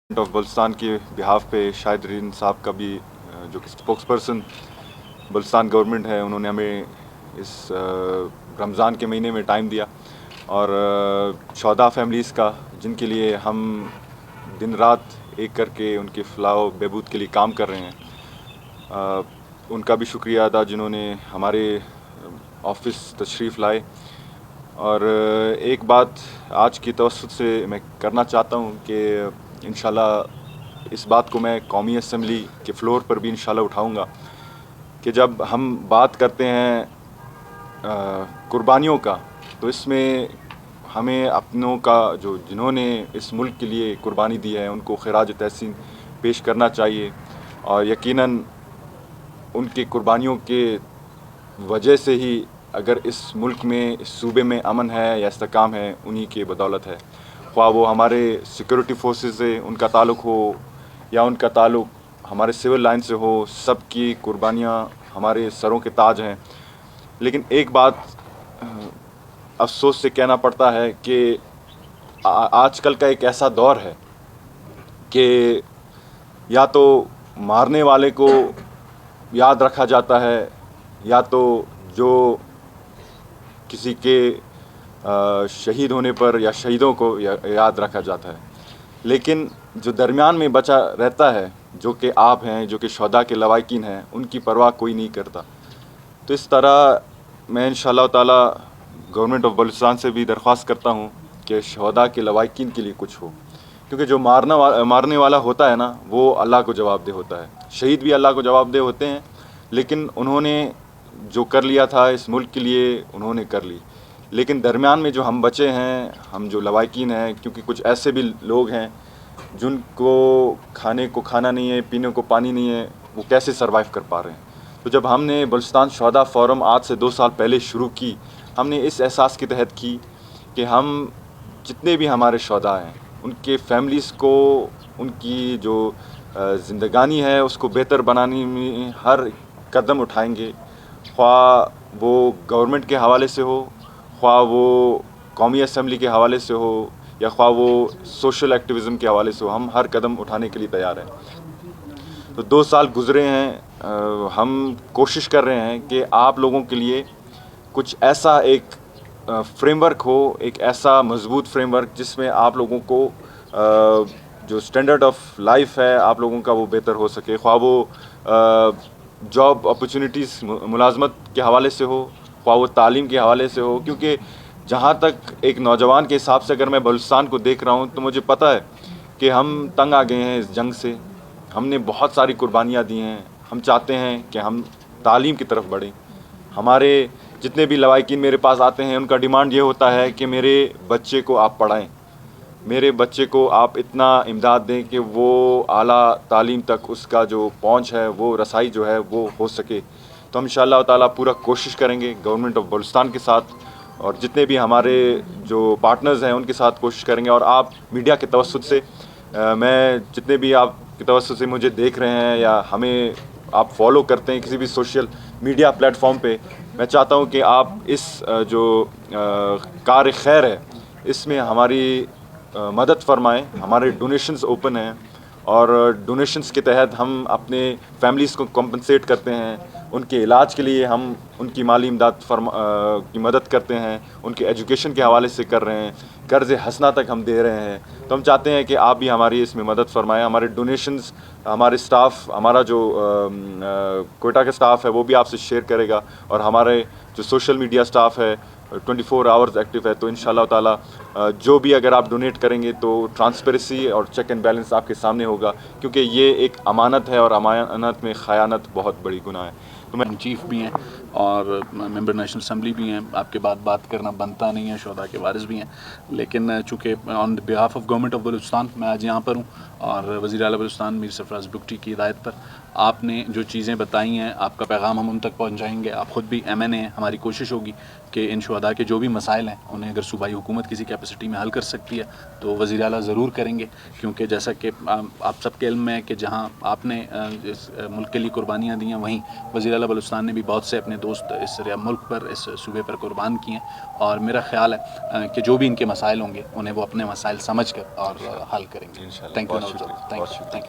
Of Balochistan के behalf पे Shahid reign साहब का भी जो कि स्पोक्स पर्सन बलुस्तान गवर्नमेंट है, उन्होंने हमें इस रमज़ान के महीने में टाइम दिया और 14 फैमिलीज़ का, जिनके लिए हम दिन रात एक करके उनके फलाह बहबूद के लिए काम कर रहे हैं, उनका भी शुक्रिया अदा जिन्होंने हमारे ऑफिस तशरीफ़ लाए। और एक बात आज की तवस्सुत से मैं करना चाहता हूँ कि इंशाल्लाह इस बात को मैं कौमी असम्बली के फ्लोर पर भी इंशाल्लाह उठाऊंगा कि जब हम बात करते हैं कुर्बानियों का, तो इसमें हमें अपनों का जो जिन्होंने इस मुल्क के लिए कुर्बानी दी है उनको खिराज तहसीन पेश करना चाहिए। और यकीनन उनकी कुर्बानियों के वजह से ही अगर इस मुल्क में, इस सूबे में अमन है या इस्तेकाम है, उन्हीं के बदौलत है। ख्वाह वो हमारे सिक्योरिटी फोर्सेस से उनका ताल्लुक़ हो या उनका ताल्लुक़ हमारे सिविल लाइन से हो, सब की कुर्बानियाँ हमारे सरों के ताज हैं। लेकिन एक बात अफसोस से कहना पड़ता है कि आजकल का एक ऐसा दौर है कि या तो मारने वाले को याद रखा जाता है या तो जो किसी के शहीद होने पर या शहीदों को याद रखा जाता है। लेकिन जो दरमियान में बचा रहता है, जो कि आप हैं, जो कि शुहदा के लवाकिन हैं, उनकी परवाह कोई नहीं करता। तो इस तरह मैं इंशाअल्लाह ताला गवर्नमेंट ऑफ बलुस्तान से भी दरख्वास्त करता हूँ कि शुहदा के लवाकिन के लिए कुछ हो, क्योंकि जो मारने वाला होता है ना, वो अल्लाह को जवाबदेह होता है। शहीद भी अल्लाह को जवाबदेह होते हैं, लेकिन उन्होंने जो कर लिया था इस मुल्क के लिए उन्होंने कर ली। लेकिन दरमियान में जो हम बचे हैं, हम जो लवाकिन हैं, क्योंकि कुछ ऐसे भी लोग हैं जिनको खाने को खाना नहीं है, पीने को पानी नहीं है, वो कैसे सरवाइव कर पा रहे हैं। तो जब हमने बलुस्तान शुहदा फोरम आज से 2 साल पहले शुरू की, हमने इस एहसास के तहत की कि हम जितने भी हमारे शुहदा हैं उनके फैमिलीज़ को, उनकी जो ज़िंदगानी है उसको बेहतर बनाने में हर कदम उठाएंगे। ख्वाह वो गवर्नमेंट के हवाले से हो, ख्वाह वो कौमी असम्बली के हवाले से हो, या ख्वाह वो सोशल एक्टिविज़म के हवाले से हो, हम हर कदम उठाने के लिए तैयार हैं। तो 2 साल गुज़रे हैं, हम कोशिश कर रहे हैं कि आप लोगों के लिए कुछ ऐसा एक फ्रेमवर्क हो, एक ऐसा मजबूत फ्रेमवर्क जिसमें आप लोगों को जो स्टैंडर्ड ऑफ लाइफ है आप लोगों का वो बेहतर हो सके। ख्वाह वो जॉब अपॉर्चुनिटीज़ मुलाजमत के हवाले से हो, ख्वाह वो तालीम के हवाले से हो, क्योंकि जहाँ तक एक नौजवान के हिसाब से अगर मैं बलुस्तान को देख रहा हूँ तो मुझे पता है कि हम तंग आ गए हैं इस जंग से। हमने बहुत सारी कुर्बानियाँ दी हैं। हम चाहते हैं कि हम तालीम की तरफ बढ़ें। हमारे जितने भी लवाकिन मेरे पास आते हैं उनका डिमांड ये होता है कि मेरे बच्चे को आप पढ़ाएं, मेरे बच्चे को आप इतना इमदाद दें कि वो आला तालीम तक उसका जो पहुंच है, वो रसाई जो है वो हो सके। तो हम इंशाअल्लाह ताला पूरा कोशिश करेंगे गवर्नमेंट ऑफ बलुस्तान के साथ और जितने भी हमारे जो पार्टनर्स हैं उनके साथ कोशिश करेंगे। और आप मीडिया के तवस्सुत से मैं जितने भी आपके तवस्सुत से मुझे देख रहे हैं या हमें आप फॉलो करते हैं किसी भी सोशल मीडिया प्लेटफॉर्म पे, मैं चाहता हूँ कि आप इस जो कार खैर है इसमें हमारी मदद फरमाएं। हमारे डोनेशंस ओपन हैं और डोनेशंस के तहत हम अपने फैमिलीज़ को कॉम्पनसेट करते हैं। उनके इलाज के लिए हम उनकी माली इमदाद की मदद करते हैं, उनके एजुकेशन के हवाले से कर रहे हैं, कर्ज़ हसना तक हम दे रहे हैं। तो हम चाहते हैं कि आप भी हमारी इसमें मदद फरमाएं। हमारे डोनेशंस, हमारे स्टाफ, हमारा जो कोयटा का स्टाफ है वो भी आपसे शेयर करेगा और हमारे जो सोशल मीडिया स्टाफ है 24 आवर्स एक्टिव है। तो इंशाअल्लाह ताला जो भी अगर आप डोनेट करेंगे तो ट्रांसपेरेंसी और चेक एंड बैलेंस आपके सामने होगा, क्योंकि ये एक अमानत है और अमानत में ख़यानत बहुत बड़ी गुनाह है। तो मैं चीफ भी हैं और मेंबर नेशनल असम्बली भी हैं, आपके बात करना बनता नहीं है, शुहदा के वारिस भी हैं, लेकिन चूँकि on behalf of government of Balochistan मैं आज यहाँ पर हूँ और वज़ीर आला बलुस्तान मीर सरफराज बुगटी की हिदायत पर आपने जो चीज़ें बताई हैं, आपका पैगाम हम उन तक पहुँचाएँगे। आप ख़ुद भी MNA हैं, हमारी कोशिश होगी کہ ان شہداء کے جو بھی مسائل ہیں انہیں اگر صوبائی حکومت کسی کیپیسٹی میں حل کر سکتی ہے تو وزیر اعلیٰ ضرور کریں گے، کیونکہ جیسا کہ آپ سب کے علم میں ہے کہ جہاں آپ نے اس ملک کے لیے قربانیاں دی ہیں، وہیں وزیر اعلیٰ بلوچستان نے بھی بہت سے اپنے دوست اس ملک پر، اس صوبے پر قربان کیے ہیں، اور میرا خیال ہے کہ جو بھی ان کے مسائل ہوں گے انہیں وہ اپنے مسائل سمجھ کر اور حل کریں گے. انشاءاللہ. Thank you. بہت شکریہ. Thank you.